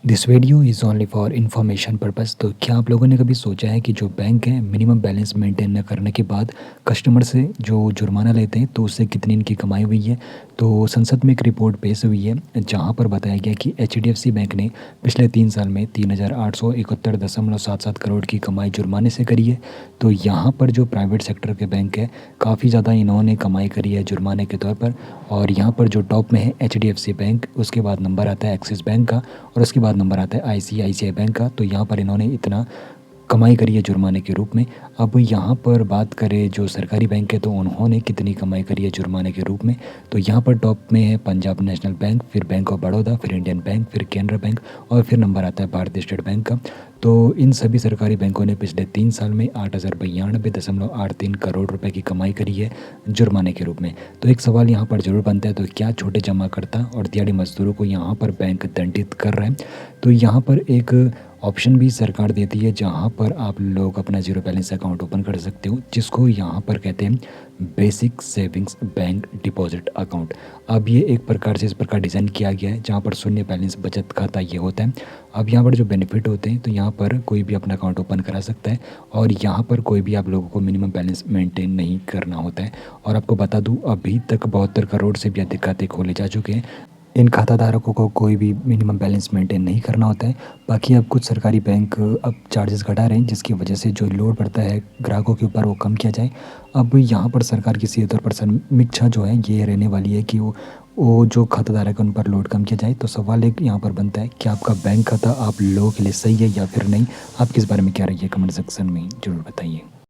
This video is only for information purpose. तो क्या आप लोगों ने कभी सोचा है कि जो बैंक है मिनिमम बैलेंस मेंटेन न करने के बाद कस्टमर से जो जुर्माना लेते हैं तो उससे कितनी इनकी कमाई हुई है। तो संसद में एक रिपोर्ट पेश हुई है जहां पर बताया गया कि एचडीएफसी बैंक ने पिछले 3 साल में 3,871.77 करोड़ की कमाई जुर्माने से करी है। तो यहाँ पर जो प्राइवेट सेक्टर के बैंक है काफ़ी ज़्यादा इन्होंने कमाई करी है जुर्माने के तौर पर। और यहाँ पर जो टॉप में है एचडीएफसी बैंक, उसके बाद नंबर आता है एक्सिस बैंक का, और उसके बाद नंबर आता है आईसीआईसीआई बैंक का। तो यहाँ पर इन्होंने इतना कमाई करी है जुर्माने के रूप में। अब यहाँ पर बात करें जो सरकारी बैंक है तो उन्होंने कितनी कमाई करी है जुर्माने के रूप में। तो यहाँ पर टॉप में है पंजाब नेशनल बैंक, फिर बैंक ऑफ बड़ौदा, फिर इंडियन बैंक, फिर कैनरा बैंक, और फिर नंबर आता है भारतीय स्टेट बैंक का। तो इन सभी सरकारी बैंकों ने पिछले 3 साल में 8,092.83 करोड़ रुपए की कमाई करी है जुर्माने के रूप में। तो एक सवाल यहाँ पर जरूर बनता है, तो क्या छोटे जमाकर्ता और दिहाड़ी मजदूरों को यहाँ पर बैंक दंडित कर रहे हैं? तो यहाँ पर एक ऑप्शन भी सरकार देती है जहाँ पर आप लोग अपना ज़ीरो बैलेंस अकाउंट ओपन कर सकते हो, जिसको यहाँ पर कहते हैं basic savings bank deposit account. अब ये एक प्रकार से इस प्रकार डिज़ाइन किया गया है जहाँ पर शून्य बैलेंस बचत खाता ये होता है। अब यहाँ पर जो बेनिफिट होते हैं तो यहाँ पर कोई भी अपना अकाउंट ओपन करा सकता है, और यहाँ पर कोई भी आप लोगों को मिनिमम बैलेंस मेंटेन नहीं करना होता है। और आपको बता दूँ अभी तक 72 करोड़ से भी अधिक खाते खोले जा चुके हैं। इन खाताधारकों को कोई भी मिनिमम बैलेंस मेंटेन नहीं करना होता है। बाकी अब कुछ सरकारी बैंक अब चार्जेस घटा रहे हैं, जिसकी वजह से जो लोड पड़ता है ग्राहकों के ऊपर वो कम किया जाए। अब यहाँ पर सरकार की सीधे तौर पर समीक्षा जो है ये रहने वाली है कि वो जो खाताधारक है उन पर लोड कम किया जाए। तो सवाल एक यहाँ पर बनता है कि आपका बैंक खाता आप लोगों के लिए सही है या फिर नहीं। आप किस बारे में क्या रही है, कमेंट सेक्शन में ज़रूर बताइए।